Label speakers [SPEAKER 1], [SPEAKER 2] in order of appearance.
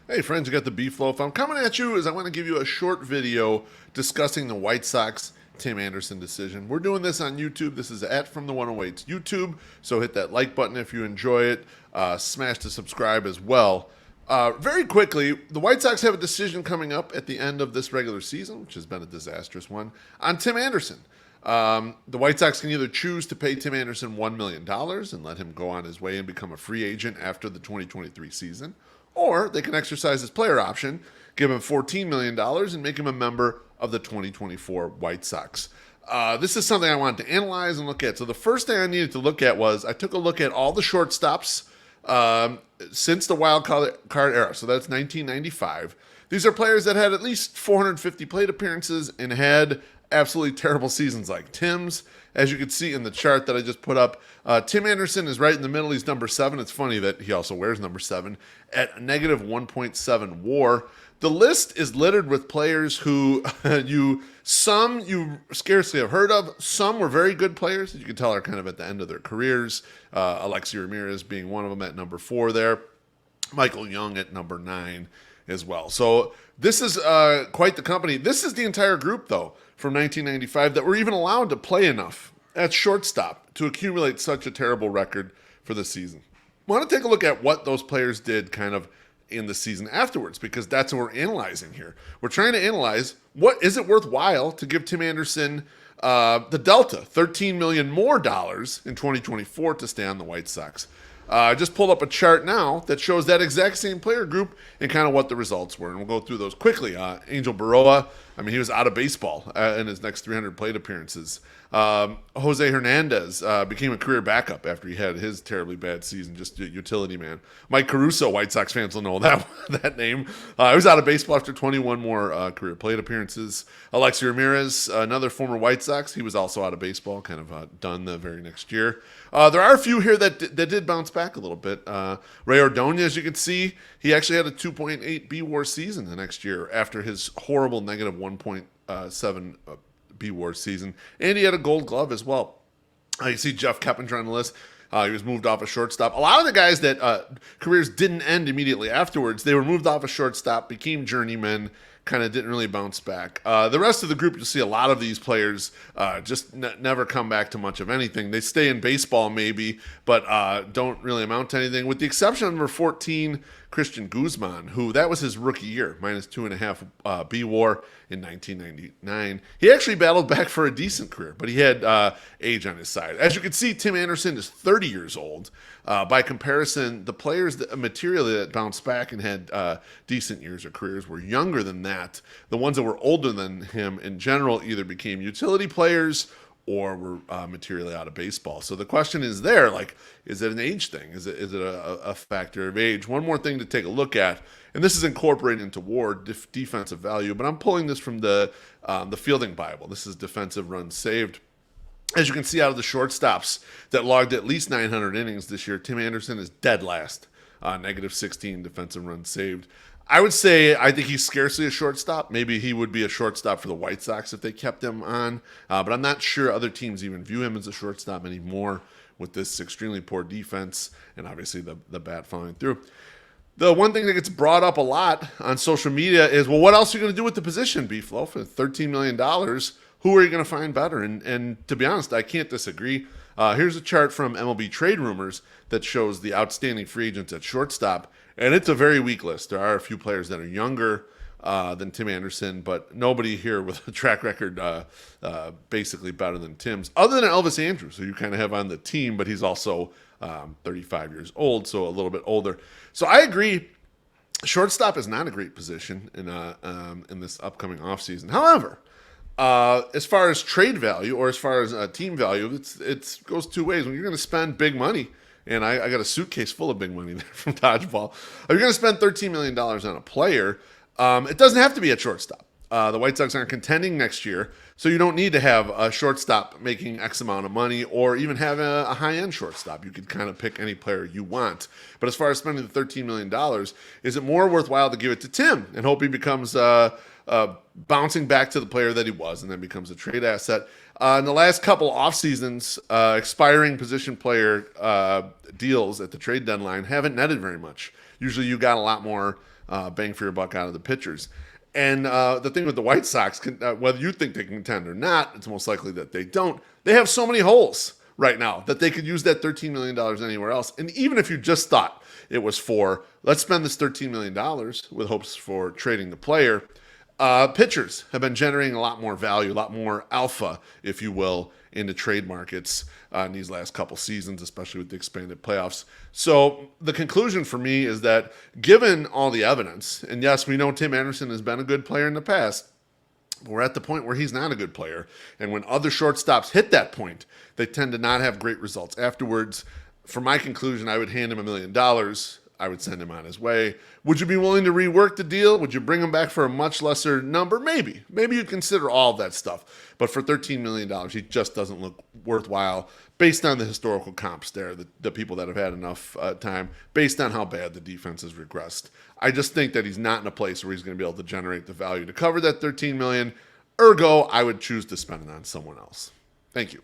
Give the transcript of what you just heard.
[SPEAKER 1] Hey friends, you got the BeefLoaf. I'm coming at you as I want to give you a short video discussing the White Sox Tim Anderson decision. We're doing this on YouTube. This is at From the 108's YouTube, so hit that like button if you enjoy it. Smash the subscribe as well. Very quickly, the White Sox have a decision coming up at the end of this regular season, which has been a disastrous one, on Tim Anderson. The White Sox can either choose to pay Tim Anderson $1 million and let him go on his way and become a free agent after the 2023 season, or they can exercise his player option, give him $14 million, and make him a member of the 2024 White Sox. This is something I wanted to analyze and look at. So the first thing I needed to look at was I took a look at all the shortstops since the wild card era. So that's 1995. These are players that had at least 450 plate appearances and had absolutely terrible seasons like Tim's. As you can see in the chart that I just put up, Tim Anderson is right in the middle. He's number 7. It's funny that he also wears number 7 at negative 1.7 WAR. The list is littered with players who some you scarcely have heard of. Some were very good players, as you can tell, are kind of at the end of their careers. Alexi Ramirez being one of them at number 4 there. Michael Young at number 9 as well. So this is quite the company. This is the entire group, though, from 1995 that were even allowed to play enough at shortstop to accumulate such a terrible record for the season. I want to take a look at what those players did kind of in the season afterwards, because that's what we're analyzing here. We're trying to analyze, what is it worthwhile to give Tim Anderson the delta, $13 million more dollars in 2024 to stay on the White Sox. I just pulled up a chart now that shows that exact same player group and kind of what the results were. And we'll go through those quickly. Angel Baroa, he was out of baseball in his next 300 plate appearances. Jose Hernandez became a career backup after he had his terribly bad season, just a utility man. Mike Caruso, White Sox fans will know that name. He was out of baseball after 21 more career plate appearances. Alexi Ramirez, another former White Sox, he was also out of baseball, kind of done the very next year. There are a few here that did bounce back a little bit. Ray Ordonez, as you can see, he actually had a 2.8 B-WAR season the next year after his horrible negative 1.7 B-WAR season. And he had a gold glove as well. You see Jeff Keppinger on the list. He was moved off a shortstop. A lot of the guys that careers didn't end immediately afterwards, they were moved off a shortstop, became journeymen, kind of didn't really bounce back. The rest of the group, you'll see a lot of these players just never come back to much of anything. They stay in baseball maybe, but don't really amount to anything, with the exception of number 14, Christian Guzman, who that was his rookie year, minus 2.5 B-WAR in 1999. He actually battled back for a decent career, but he had age on his side. As you can see, Tim Anderson is 30 years old. By comparison, the players that materially that bounced back and had decent years or careers were younger than that. The ones that were older than him in general either became utility players or were materially out of baseball. So the question is there, like, is it an age thing? Is it a factor of age? One more thing to take a look at, and this is incorporated into WAR, defensive value, but I'm pulling this from the Fielding Bible. This is defensive runs saved. As you can see, out of the shortstops that logged at least 900 innings this year, Tim Anderson is dead last, negative 16 defensive runs saved. I would say I think he's scarcely a shortstop. Maybe he would be a shortstop for the White Sox if they kept him on. But I'm not sure other teams even view him as a shortstop anymore with this extremely poor defense and obviously the bat following through. The one thing that gets brought up a lot on social media is, well, what else are you going to do with the position, BeefLoaf? For $13 million, who are you going to find better? And to be honest, I can't disagree. Here's a chart from MLB Trade Rumors that shows the outstanding free agents at shortstop. And it's a very weak list. There are a few players that are younger than Tim Anderson, but nobody here with a track record basically better than Tim's, other than Elvis Andrus, who you kind of have on the team, but he's also 35 years old, so a little bit older. So I agree, shortstop is not a great position in this upcoming offseason. However, as far as trade value or as far as team value, it goes two ways. When you're going to spend big money, and I got a suitcase full of big money there from Dodgeball. If you're going to spend $13 million on a player, it doesn't have to be at shortstop. The White Sox aren't contending next year, so you don't need to have a shortstop making X amount of money or even have a high-end shortstop. You could kind of pick any player you want. But as far as spending the $13 million, is it more worthwhile to give it to Tim and hope he becomes bouncing back to the player that he was and then becomes a trade asset? In the last couple off seasons, expiring position player deals at the trade deadline haven't netted very much. Usually you got a lot more bang for your buck out of the pitchers. And the thing with the White Sox, whether you think they can contend or not, it's most likely that they don't. They have so many holes right now that they could use that $13 million anywhere else. And even if you just thought it was for, let's spend this $13 million with hopes for trading the player, pitchers have been generating a lot more value, a lot more alpha, if you will, into trade markets in these last couple seasons, especially with the expanded playoffs. So the conclusion for me is that given all the evidence, and yes, we know Tim Anderson has been a good player in the past, we're at the point where he's not a good player. And when other shortstops hit that point, they tend to not have great results afterwards. For my conclusion, I would hand him $1 million. I would send him on his way. Would you be willing to rework the deal? Would you bring him back for a much lesser number? Maybe. Maybe you'd consider all of that stuff. But for $13 million, he just doesn't look worthwhile based on the historical comps there, the people that have had enough time, based on how bad the defense has regressed. I just think that he's not in a place where he's going to be able to generate the value to cover that $13 million. Ergo, I would choose to spend it on someone else. Thank you.